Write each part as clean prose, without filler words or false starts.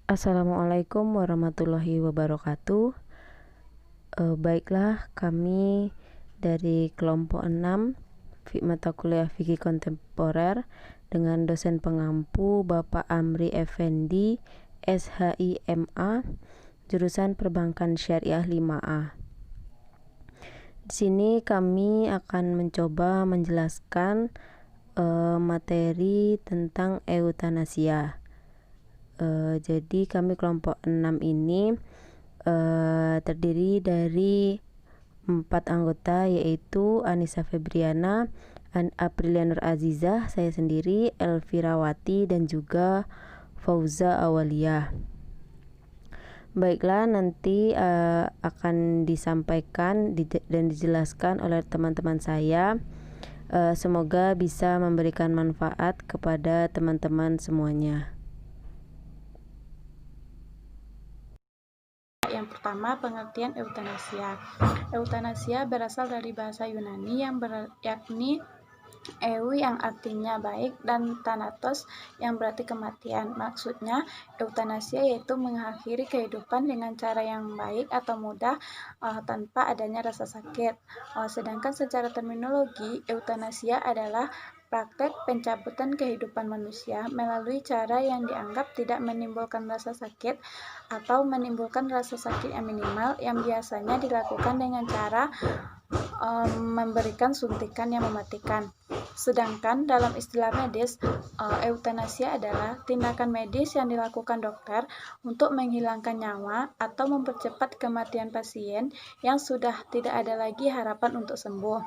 Assalamualaikum warahmatullahi wabarakatuh. Baiklah, kami dari kelompok 6 mata kuliah Fikih Kontemporer dengan dosen pengampu Bapak Amri Effendi, SHIMA, jurusan Perbankan Syariah 5A. Di sini kami akan mencoba menjelaskan materi tentang eutanasia. Jadi kami kelompok 6 ini terdiri dari 4 anggota, yaitu Anissa Febriana, Aprilia Nur Azizah, saya sendiri, Elvirawati, dan juga Fauza Awaliyah. Baiklah, nanti akan disampaikan dan dijelaskan oleh teman-teman saya. Semoga bisa memberikan manfaat kepada teman-teman semuanya. Yang pertama, pengertian eutanasia. Eutanasia berasal dari bahasa Yunani yang yakni eu yang artinya baik dan thanatos yang berarti kematian. Maksudnya, eutanasia yaitu mengakhiri kehidupan dengan cara yang baik atau mudah tanpa adanya rasa sakit. Sedangkan secara terminologi, eutanasia adalah praktek pencabutan kehidupan manusia melalui cara yang dianggap tidak menimbulkan rasa sakit atau menimbulkan rasa sakit yang minimal, yang biasanya dilakukan dengan cara memberikan suntikan yang mematikan. Sedangkan dalam istilah medis, eutanasia adalah tindakan medis yang dilakukan dokter untuk menghilangkan nyawa atau mempercepat kematian pasien yang sudah tidak ada lagi harapan untuk sembuh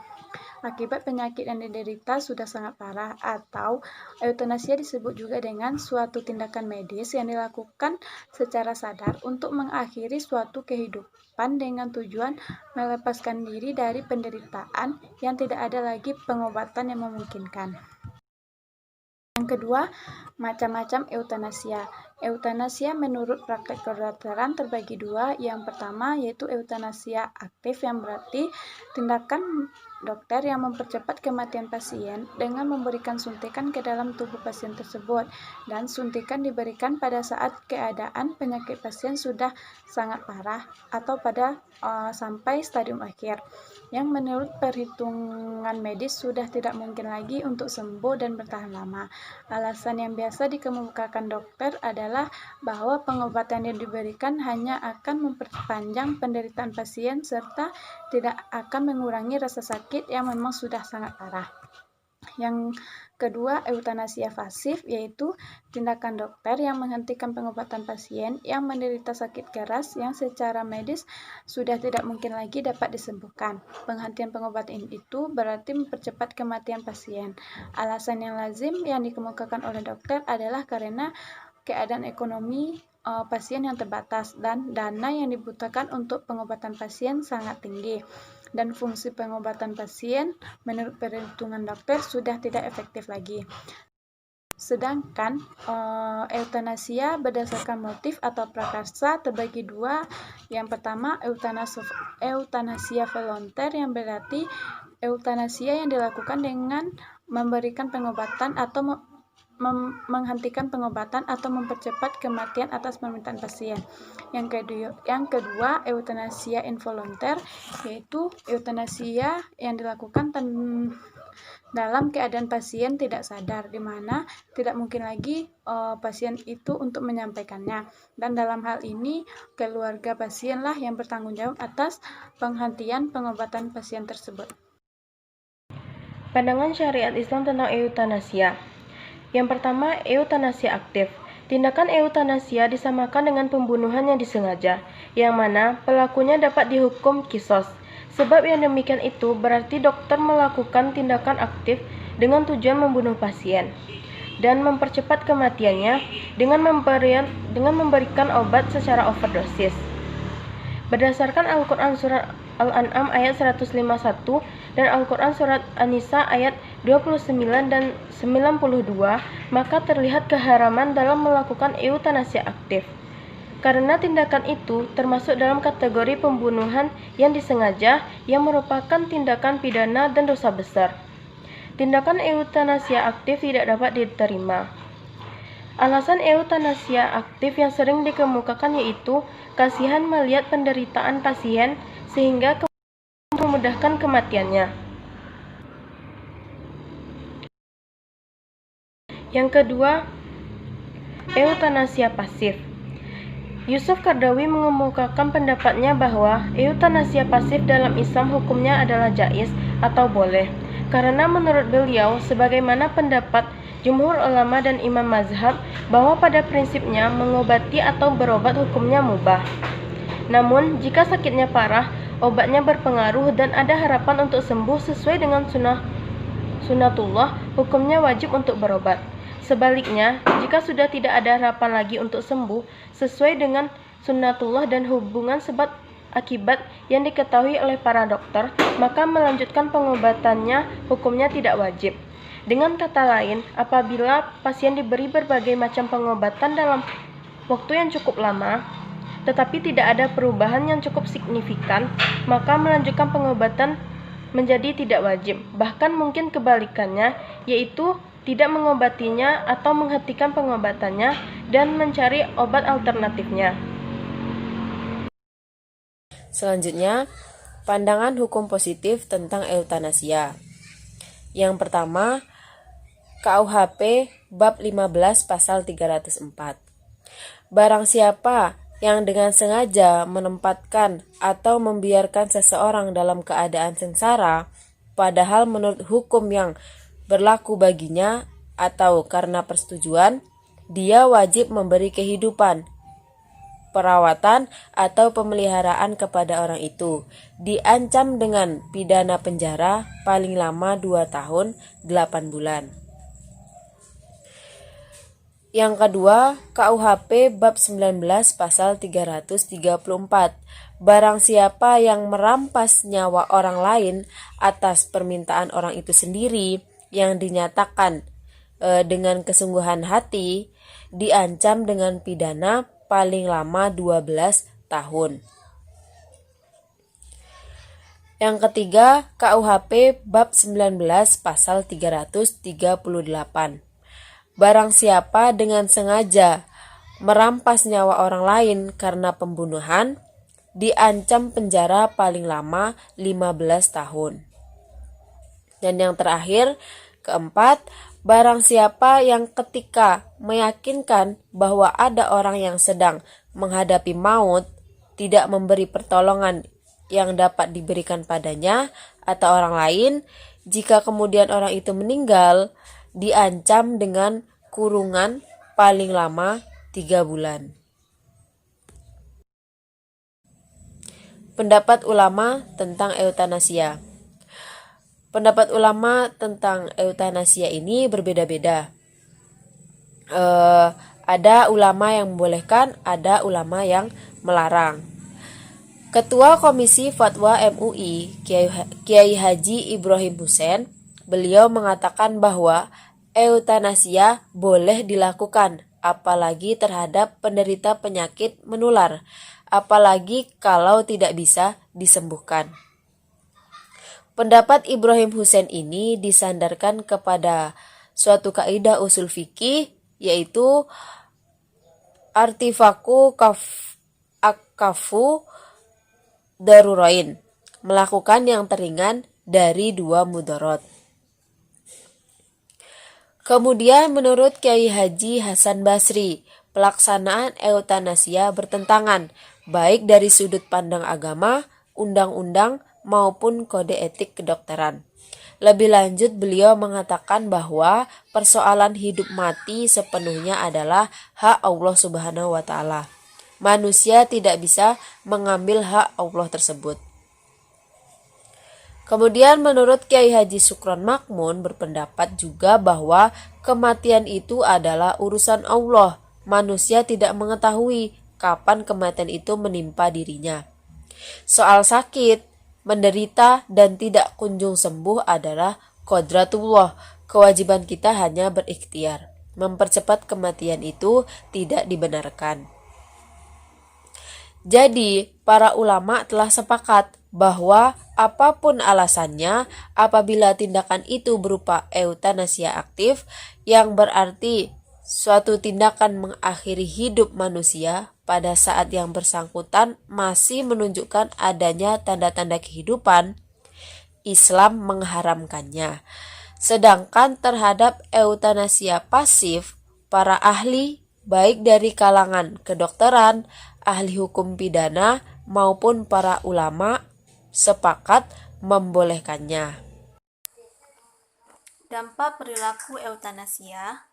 akibat penyakit yang diderita sudah sangat parah. Atau eutanasia disebut juga dengan suatu tindakan medis yang dilakukan secara sadar untuk mengakhiri suatu kehidupan dengan tujuan melepaskan diri dari penderitaan yang tidak ada lagi pengobatan yang memungkinkan. Yang kedua, macam-macam eutanasia. Eutanasia menurut praktek kedokteran terbagi dua. Yang pertama yaitu eutanasia aktif, yang berarti tindakan dokter yang mempercepat kematian pasien dengan memberikan suntikan ke dalam tubuh pasien tersebut, dan suntikan diberikan pada saat keadaan penyakit pasien sudah sangat parah atau pada sampai stadium akhir, yang menurut perhitungan medis sudah tidak mungkin lagi untuk sembuh dan bertahan lama. Alasan yang biasa dikemukakan dokter adalah bahwa pengobatan yang diberikan hanya akan memperpanjang penderitaan pasien serta tidak akan mengurangi rasa sakit yang memang sudah sangat parah. Yang kedua, eutanasia pasif, yaitu tindakan dokter yang menghentikan pengobatan pasien yang menderita sakit keras yang secara medis sudah tidak mungkin lagi dapat disembuhkan. Penghentian pengobatan itu berarti mempercepat kematian pasien. Alasan yang lazim yang dikemukakan oleh dokter adalah karena keadaan ekonomi pasien yang terbatas dan dana yang dibutuhkan untuk pengobatan pasien sangat tinggi, dan fungsi pengobatan pasien menurut perhitungan dokter sudah tidak efektif lagi. Sedangkan eutanasia berdasarkan motif atau prakarsa terbagi dua. Yang pertama, eutanasia volonter, yang berarti eutanasia yang dilakukan dengan memberikan pengobatan atau menghentikan pengobatan atau mempercepat kematian atas permintaan pasien. Yang kedua, eutanasia involunter, yaitu eutanasia yang dilakukan dalam keadaan pasien tidak sadar, di mana tidak mungkin lagi pasien itu untuk menyampaikannya, dan dalam hal ini keluarga pasienlah yang bertanggung jawab atas penghentian pengobatan pasien tersebut. Pandangan syariat Islam tentang eutanasia. Yang pertama, eutanasia aktif. Tindakan eutanasia disamakan dengan pembunuhan yang disengaja, yang mana pelakunya dapat dihukum kisos. Sebab yang demikian itu berarti dokter melakukan tindakan aktif dengan tujuan membunuh pasien dan mempercepat kematiannya dengan memberikan obat secara overdosis. Berdasarkan Al-Quran Surat Al-An'am ayat 151 dan Al-Quran Surat An-Nisa ayat 29 dan 92, maka terlihat keharaman dalam melakukan eutanasia aktif. Karena tindakan itu termasuk dalam kategori pembunuhan yang disengaja, yang merupakan tindakan pidana dan dosa besar. Tindakan eutanasia aktif tidak dapat diterima. Alasan eutanasia aktif yang sering dikemukakan yaitu kasihan melihat penderitaan pasien sehingga memudahkan kematiannya. Yang kedua, eutanasia pasif. Yusuf Qaradawi mengemukakan pendapatnya bahwa eutanasia pasif dalam Islam hukumnya adalah jaiz atau boleh, karena menurut beliau, sebagaimana pendapat jumhur ulama dan imam mazhab, bahwa pada prinsipnya mengobati atau berobat hukumnya mubah. Namun, jika sakitnya parah, obatnya berpengaruh dan ada harapan untuk sembuh sesuai dengan sunnatullah, hukumnya wajib untuk berobat. Sebaliknya, jika sudah tidak ada harapan lagi untuk sembuh sesuai dengan sunnatullah dan hubungan sebab akibat yang diketahui oleh para dokter, maka melanjutkan pengobatannya hukumnya tidak wajib. Dengan kata lain, apabila pasien diberi berbagai macam pengobatan dalam waktu yang cukup lama, tetapi tidak ada perubahan yang cukup signifikan, maka melanjutkan pengobatan menjadi tidak wajib. Bahkan mungkin kebalikannya, yaitu tidak mengobatinya atau menghentikan pengobatannya dan mencari obat alternatifnya. Selanjutnya, pandangan hukum positif tentang eutanasia. Yang pertama, KUHP bab 15 pasal 304. Barang siapa yang dengan sengaja menempatkan atau membiarkan seseorang dalam keadaan sengsara, padahal menurut hukum yang berlaku baginya atau karena persetujuan, dia wajib memberi kehidupan, perawatan, atau pemeliharaan kepada orang itu, diancam dengan pidana penjara paling lama 2 tahun 8 bulan. Yang kedua, KUHP bab 19 pasal 334. Barang siapa yang merampas nyawa orang lain atas permintaan orang itu sendiri yang dinyatakan dengan kesungguhan hati, diancam dengan pidana paling lama 12 tahun. Yang ketiga, KUHP bab 19 pasal 338. Barang siapa dengan sengaja merampas nyawa orang lain karena pembunuhan, diancam penjara paling lama 15 tahun. Dan yang terakhir, keempat, barang siapa yang ketika meyakinkan bahwa ada orang yang sedang menghadapi maut, tidak memberi pertolongan yang dapat diberikan padanya atau orang lain, jika kemudian orang itu meninggal, diancam dengan kurungan paling lama 3 bulan. Pendapat ulama tentang eutanasia. Pendapat ulama tentang eutanasia ini berbeda-beda. Ada ulama yang membolehkan, ada ulama yang melarang. Ketua Komisi Fatwa MUI, Kiai Haji Ibrahim Husain, beliau mengatakan bahwa eutanasia boleh dilakukan, apalagi terhadap penderita penyakit menular, apalagi kalau tidak bisa disembuhkan. Pendapat Ibrahim Husain ini disandarkan kepada suatu kaidah usul fikih, yaitu artifaku akafu darurain, melakukan yang teringan dari 2 mudarat. Kemudian menurut Kiai Haji Hasan Basri, pelaksanaan eutanasia bertentangan baik dari sudut pandang agama, undang-undang, maupun kode etik kedokteran. Lebih lanjut, beliau mengatakan bahwa persoalan hidup mati sepenuhnya adalah hak Allah Subhanahu wa Ta'ala. Manusia tidak bisa mengambil hak Allah tersebut. Kemudian menurut Kiai Haji Sukron Makmun berpendapat juga bahwa kematian itu adalah urusan Allah. Manusia tidak mengetahui kapan kematian itu menimpa dirinya. Soal sakit, menderita, dan tidak kunjung sembuh adalah qodratullah. Kewajiban kita hanya berikhtiar. Mempercepat kematian itu tidak dibenarkan. Jadi, para ulama telah sepakat bahwa apapun alasannya, apabila tindakan itu berupa eutanasia aktif, yang berarti suatu tindakan mengakhiri hidup manusia pada saat yang bersangkutan masih menunjukkan adanya tanda-tanda kehidupan, Islam mengharamkannya. Sedangkan terhadap eutanasia pasif, para ahli baik dari kalangan kedokteran, ahli hukum pidana maupun para ulama sepakat membolehkannya. Dampak perilaku eutanasia.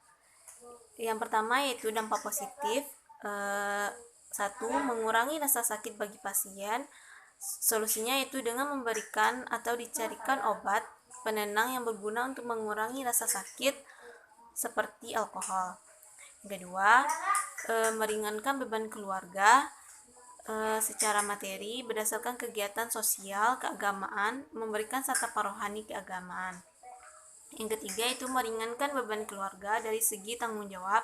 Yang pertama yaitu dampak positif. 1. Mengurangi rasa sakit bagi pasien. Solusinya yaitu dengan memberikan atau dicarikan obat penenang yang berguna untuk mengurangi rasa sakit seperti alkohol. Yang kedua, meringankan beban keluarga secara materi berdasarkan kegiatan sosial keagamaan, memberikan santapan rohani keagamaan. Yang ketiga itu meringankan beban keluarga dari segi tanggung jawab.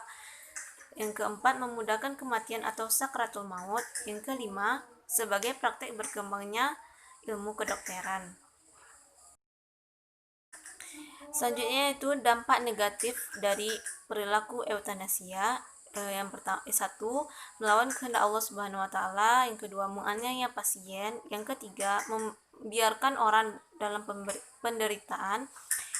Yang keempat, memudahkan kematian atau sakratul maut. Yang kelima, sebagai praktek berkembangnya ilmu kedokteran. Selanjutnya itu dampak negatif dari perilaku eutanasia. Yang pertama, 1. Melawan kehendak Allah Subhanahu wa taala. Yang kedua, menganiaya pasien. Yang ketiga, membiarkan orang dalam penderitaan.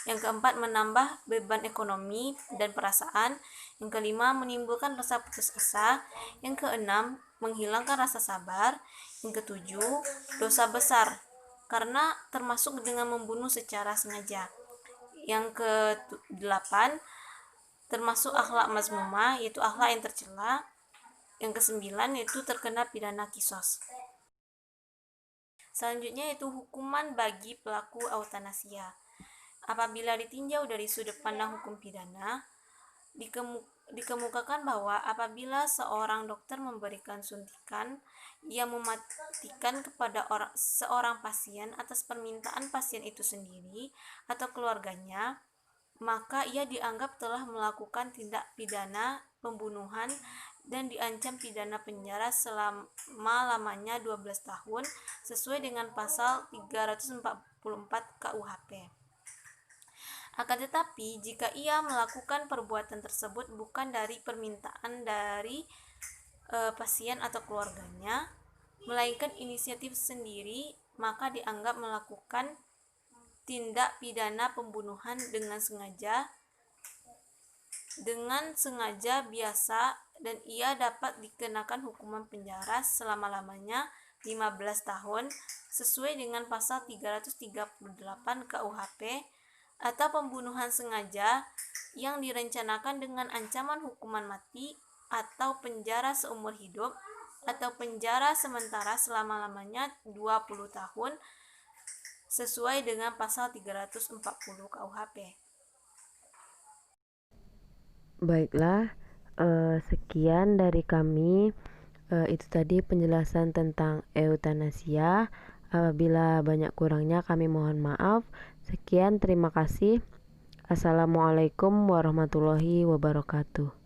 Yang keempat, menambah beban ekonomi dan perasaan. Yang kelima, menimbulkan rasa putus asa. Yang keenam, menghilangkan rasa sabar. Yang ketujuh, dosa besar karena termasuk dengan membunuh secara sengaja. Yang ke-8, termasuk akhlak mazmumah, yaitu akhlak yang tercela. Yang ke-9 yaitu terkena pidana kisos. Selanjutnya yaitu hukuman bagi pelaku eutanasia. Apabila ditinjau dari sudut pandang hukum pidana, dikemukakan bahwa apabila seorang dokter memberikan suntikan yang mematikan kepada seorang pasien atas permintaan pasien itu sendiri atau keluarganya, maka ia dianggap telah melakukan tindak pidana pembunuhan dan diancam pidana penjara selama-lamanya 12 tahun sesuai dengan pasal 344 KUHP. Akan tetapi, jika ia melakukan perbuatan tersebut bukan dari permintaan dari pasien atau keluarganya, melainkan inisiatif sendiri, maka dianggap melakukan tindak pidana pembunuhan dengan sengaja biasa dan ia dapat dikenakan hukuman penjara selama-lamanya 15 tahun sesuai dengan pasal 338 KUHP, atau pembunuhan sengaja yang direncanakan dengan ancaman hukuman mati atau penjara seumur hidup atau penjara sementara selama-lamanya 20 tahun sesuai dengan pasal 340 KUHP. Baiklah, sekian dari kami. Itu tadi penjelasan tentang eutanasia. Apabila banyak kurangnya kami mohon maaf. Sekian, terima kasih. Assalamualaikum warahmatullahi wabarakatuh.